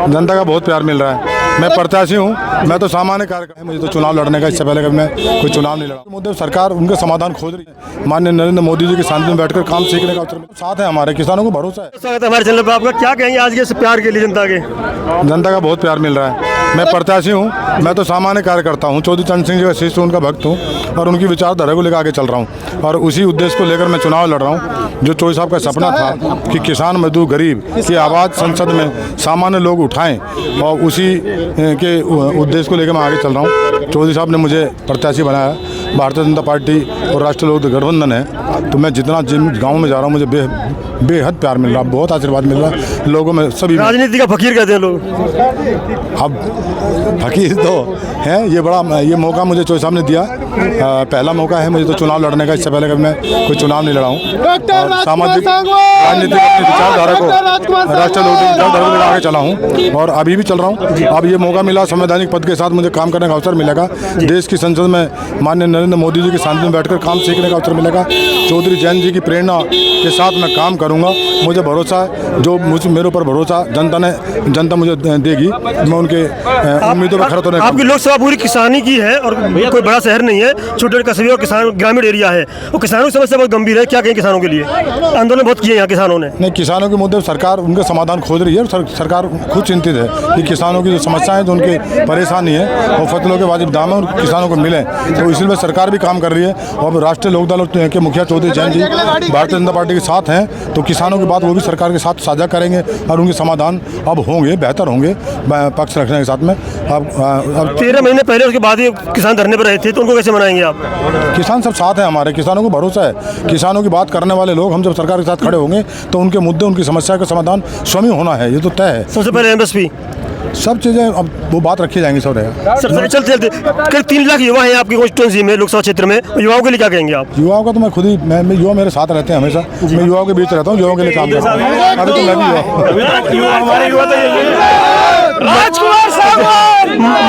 जनता का बहुत प्यार मिल रहा है। मैं प्रत्याशी हूँ, मैं तो सामान्य कार्यकर्ता, मुझे तो चुनाव लड़ने का, इससे पहले कभी मैं कोई चुनाव नहीं लड़ा। मुद्दे सरकार उनके समाधान खोज रही है। माननीय नरेंद्र मोदी जी के सानिध्य में बैठकर काम सीखने का अवसर साथ है, हमारे किसानों को भरोसा है। स्वागत है हमारे चैनल पर आपका। क्या कहेंगे आज के इस प्यार के लिए जनता का बहुत प्यार मिल रहा है। मैं प्रत्याशी हूँ, मैं तो सामान्य कार्यकर्ता हूँ, चौधरी चरण सिंह जी का शिष्य, उनका भक्त हूँ और उनकी विचारधारा को लेकर आगे चल रहा हूँ और उसी उद्देश्य को लेकर मैं चुनाव लड़ रहा हूँ। जो चौधरी साहब का सपना था कि किसान मजदूर गरीब की आवाज़ संसद में सामान्य लोग उठाएं और उसी के उद्देश्य को लेकर मैं आगे चल रहा हूँ। चौधरी साहब ने मुझे प्रत्याशी बनाया। भारतीय जनता पार्टी और राष्ट्रीय लोक गठबंधन है, तो मैं जितना जिन गाँव में जा रहा हूँ मुझे बेहद प्यार मिल रहा है, बहुत आशीर्वाद मिल रहा है लोगों में। सभी राजनीति का फकीर कहते हैं लोग। अब फकीर तो है, ये मौका मुझे चौधरी साहब ने दिया। पहला मौका है मुझे तो चुनाव लड़ने का, इससे पहले कभी मैं कोई चुनाव नहीं लड़ा हूँ। सामाजिक राजनीतिक अपनी विचारधारा को, राष्ट्रीय लोक विचारधारा को आगे चला हूँ और अभी भी चल रहा हूँ। अब ये मौका मिला, संवैधानिक पद के साथ मुझे काम करने का अवसर मिलेगा। देश की संसद में माननीय नरेंद्र मोदी जी के सानिध्य में बैठकर काम सीखने का अवसर मिलेगा। चौधरी जैन जी की प्रेरणा के साथ मैं काम करूँगा। मुझे भरोसा है, जो मेरे ऊपर भरोसा जनता मुझे देगी, मैं उनके उम्मीदों पर खरा उतरने। आपकी लोकसभा पूरी किसानी की है और कोई बड़ा शहर नहीं है, छोटे कस्बे और किसान ग्रामीण एरिया है और किसानों की समस्या बहुत गंभीर है। क्या कहें किसानों के लिए? आंदोलन बहुत किए यहाँ किसानों ने। नहीं, किसानों के मुद्दे सरकार उनके समाधान खोज रही है और सरकार खुद चिंतित है कि किसानों की जो समस्याएं, जो उनकी परेशानी है और फसलों के वाजिब दाम है किसानों को मिले, तो इसलिए सरकार भी काम कर रही है। और राष्ट्रीय लोकदल के मुखिया चौधरी जैन जी भारतीय जनता पार्टी के साथ हैं, तो किसानों की बात वो भी सरकार के साथ साझा करेंगे और उनके समाधान अब होंगे, बेहतर होंगे पक्ष रखने के साथ में। अब 13 महीने पहले उसके बाद ही किसान धरने पर रहे थे, तो उनको कैसे मनाएंगे आप? किसान सब साथ हैं हमारे, किसानों को भरोसा है। किसानों की बात करने वाले लोग हम जब सरकार के साथ खड़े होंगे तो उनके मुद्दे, उनकी समस्या का समाधान स्वयं होना है, ये तो तय है। सबसे पहले एमएसपी सब चीज़ें अब वो बात रखी जाएंगी, सब रहेगा। चलते करीब 3 लाख युवा हैं आपकी कॉन्स्टिट्यूंसी में, लोकसभा क्षेत्र में। युवाओं के लिए क्या कहेंगे आप? युवाओं का तो मैं खुद ही, मैं युवा मेरे साथ रहते हैं हमेशा, मैं युवाओं के बीच रहता हूँ, युवाओं के लिए काम करता हूँ। अभी तो मैं भी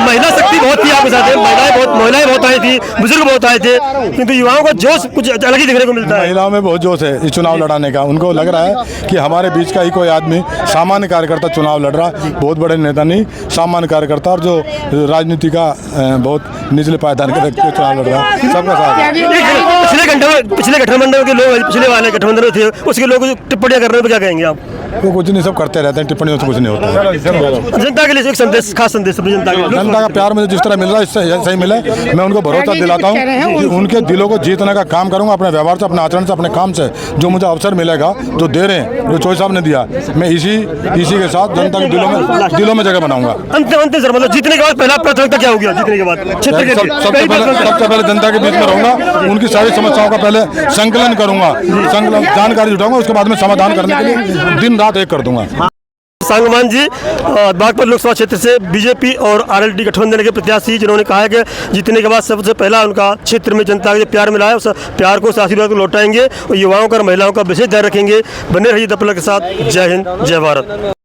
महिला शक्ति बहुत थी आपके साथ, महिलाएं बहुत आई थी, बुजुर्ग बहुत आए थे, किंतु युवाओं का जोश कुछ अलग ही देखने को मिलता है। महिलाओं में बहुत जोश है इस चुनाव लड़ाने का। उनको लग रहा है कि हमारे बीच का ही कोई आदमी, सामान्य कार्यकर्ता चुनाव लड़ रहा, बहुत बड़े नेता नहीं, सामान्य कार्यकर्ता और जो राजनीति का बहुत निचले पायदान के चुनाव लड़ रहा, सबका साथ। पिछले गठबंधन के लोग, पिछले वाले गठबंधन में थे, उसके लोग टिप्पणियां करने पर क्या कहेंगे आप? वो कुछ नहीं, सब करते रहते हैं, टिप्पणियों से कुछ नहीं होता। जनता के लिए एक संदेश, खास संदेश जनता का प्यार मुझे जिस तरह मिल रहा है, इससे सही मिले। मैं उनको भरोसा दिलाता हूँ कि उनके दिलों को जीतने का काम करूँगा, अपने व्यवहार से, अपने आचरण से, अपने काम से। जो मुझे अवसर मिलेगा, जो दे रहे हैं, जो चौधरी साहब ने दिया, मैं इसी के साथ जनता के दिलों में जगह बनाऊंगा। मतलब जीतने के बाद पहला प्राथमिकता क्या होगी? जीतने के बाद सबसे पहले जनता के बीच में रहूंगा, उनकी सारी समस्याओं का पहले संकलन करूंगा, जानकारी जुटाऊंगा, उसके बाद में समाधान करने के लिए दिन रात एक कर दूंगा। सांगवान जी बागपत लोकसभा क्षेत्र से बीजेपी और आरएलडी गठबंधन के प्रत्याशी, जिन्होंने कहा है कि जीतने के बाद सबसे पहला उनका क्षेत्र में जनता का प्यार मिला है, उस प्यार को, उस आशीर्वाद को लौटाएंगे और युवाओं का और महिलाओं का विशेष ध्यान रखेंगे। बने रहिए द पलक के साथ। जय हिंद, जय भारत।